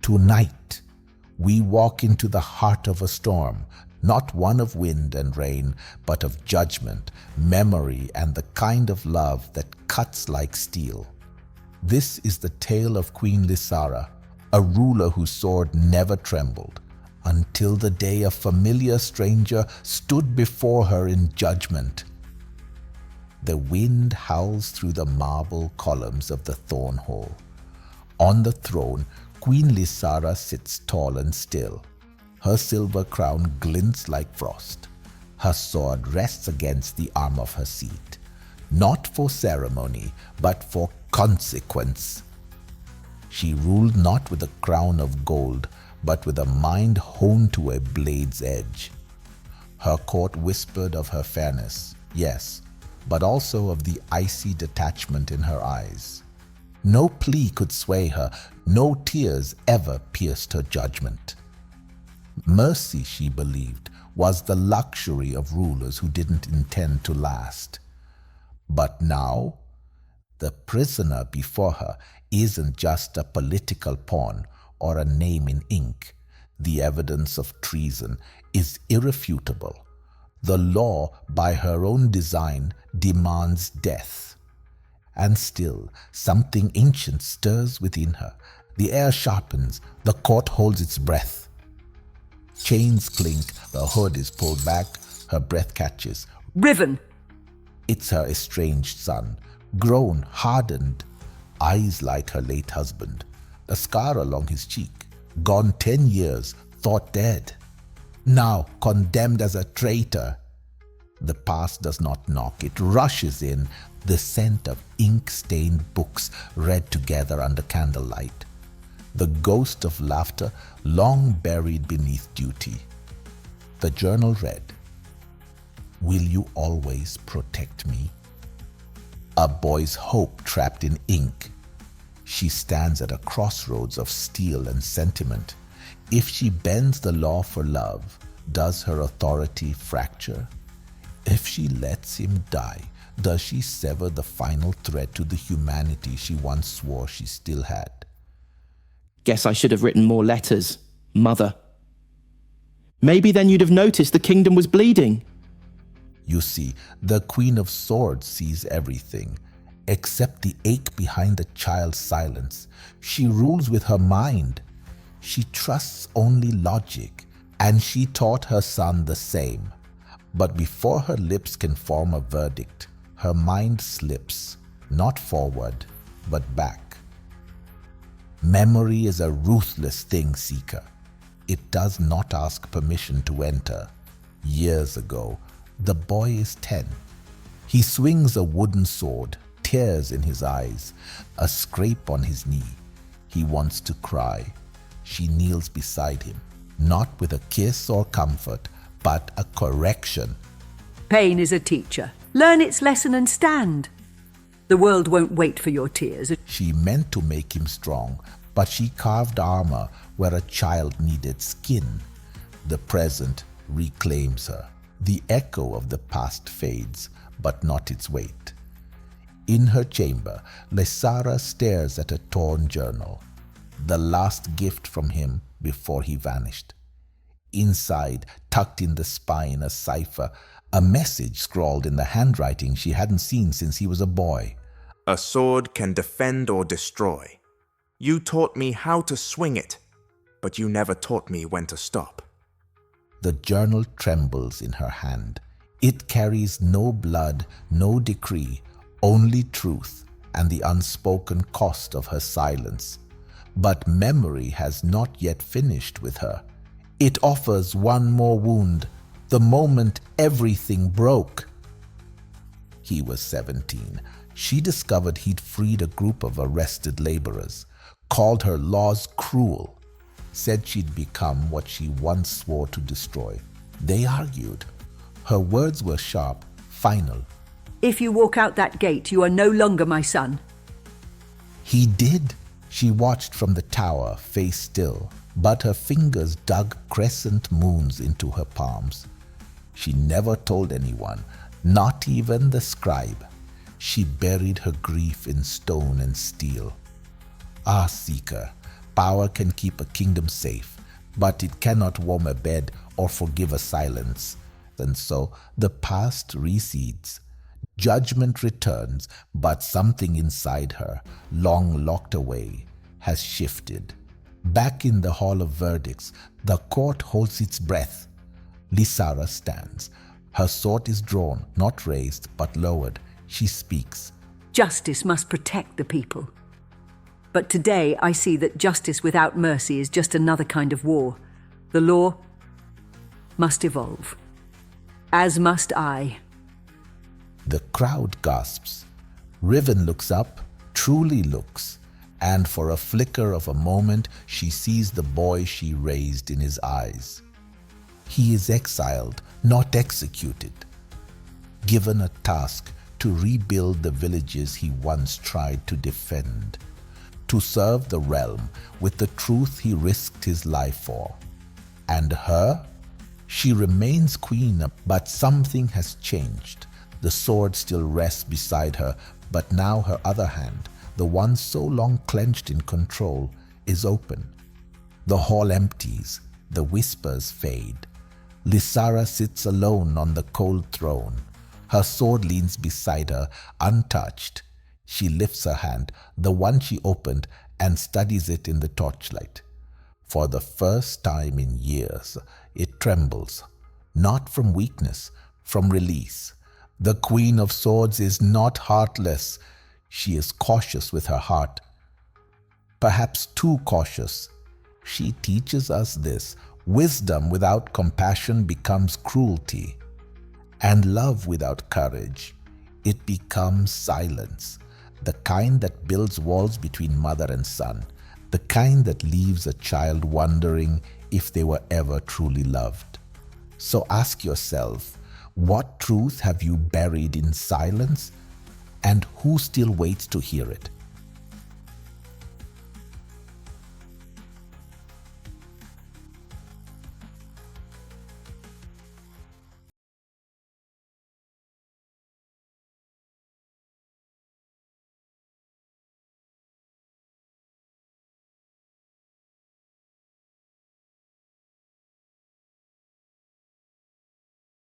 Tonight, we walk into the heart of a storm, not one of wind and rain, but of judgment, memory, and the kind of love that cuts like steel. This is the tale of Queen Lysara, a ruler whose sword never trembled, until the day a familiar stranger stood before her in judgment. The wind howls through the marble columns of the Thorn Hall. On the throne, Queen Lysara sits tall and still. Her silver crown glints like frost. Her sword rests against the arm of her seat, not for ceremony, but for consequence. She ruled not with a crown of gold, but with a mind honed to a blade's edge. Her court whispered of her fairness, yes, but also of the icy detachment in her eyes. No plea could sway her, no tears ever pierced her judgment. Mercy, she believed, was the luxury of rulers who didn't intend to last. But now, the prisoner before her isn't just a political pawn or a name in ink. The evidence of treason is irrefutable. The law, by her own design, demands death. And still, something ancient stirs within her. The air sharpens, the court holds its breath. Chains clink, the hood is pulled back, her breath catches. Riven! It's her estranged son, grown, hardened, eyes like her late husband, a scar along his cheek, gone 10 years, thought dead, now condemned as a traitor. The past does not knock, it rushes in, the scent of ink-stained books read together under candlelight. The ghost of laughter long buried beneath duty. The journal read, "Will you always protect me?" A boy's hope trapped in ink. She stands at a crossroads of steel and sentiment. If she bends the law for love, does her authority fracture? If she lets him die, does she sever the final thread to the humanity she once swore she still had? Guess I should have written more letters, Mother. Maybe then you'd have noticed the kingdom was bleeding. You see, the Queen of Swords sees everything, except the ache behind a child's silence. She rules with her mind. She trusts only logic, and she taught her son the same. But before her lips can form a verdict, her mind slips, not forward, but back. Memory is a ruthless thing, Seeker. It does not ask permission to enter. Years ago, the boy is 10. He swings a wooden sword, tears in his eyes, a scrape on his knee. He wants to cry. She kneels beside him, not with a kiss or comfort, but a correction. Pain is a teacher. Learn its lesson and stand. The world won't wait for your tears. She meant to make him strong, but she carved armor where a child needed skin. The present reclaims her. The echo of the past fades, but not its weight. In her chamber, Lysara stares at a torn journal, the last gift from him before he vanished. Inside, tucked in the spine, a cipher, a message scrawled in the handwriting she hadn't seen since he was a boy. A sword can defend or destroy. You taught me how to swing it, but you never taught me when to stop. The journal trembles in her hand. It carries no blood, no decree, only truth and the unspoken cost of her silence. But memory has not yet finished with her. It offers one more wound, the moment everything broke. He was 17. She discovered he'd freed a group of arrested laborers, called her laws cruel, said she'd become what she once swore to destroy. They argued. Her words were sharp, final. If you walk out that gate, you are no longer my son. He did. She watched from the tower, face still, but her fingers dug crescent moons into her palms. She never told anyone, not even the scribe. She buried her grief in stone and steel. Ah, Seeker, Power can keep a kingdom safe, but it cannot warm a bed or forgive a silence. And so the past recedes. Judgment returns, but something inside her, long locked away, has shifted. Back in the hall of verdicts, the court holds its breath. Lysara stands. Her sword is drawn, not raised, but lowered. She speaks. Justice must protect the people. But today I see that justice without mercy is just another kind of war. The law must evolve. As must I. The crowd gasps. Riven looks up, truly looks, and for a flicker of a moment she sees the boy she raised in his eyes. He is exiled, not executed. Given a task to rebuild the villages he once tried to defend, to serve the realm with the truth he risked his life for. And her? She remains queen, but something has changed. The sword still rests beside her, but now her other hand, the one so long clenched in control, is open. The hall empties, the whispers fade. Lysara sits alone on the cold throne. Her sword leans beside her, untouched. She lifts her hand, the one she opened, and studies it in the torchlight. For the first time in years, it trembles, not from weakness, from release. The Queen of Swords is not heartless. She is cautious with her heart. Perhaps too cautious. She teaches us this. Wisdom without compassion becomes cruelty. And love without courage, it becomes silence. The kind that builds walls between mother and son. The kind that leaves a child wondering if they were ever truly loved. So ask yourself, what truth have you buried in silence? And who still waits to hear it?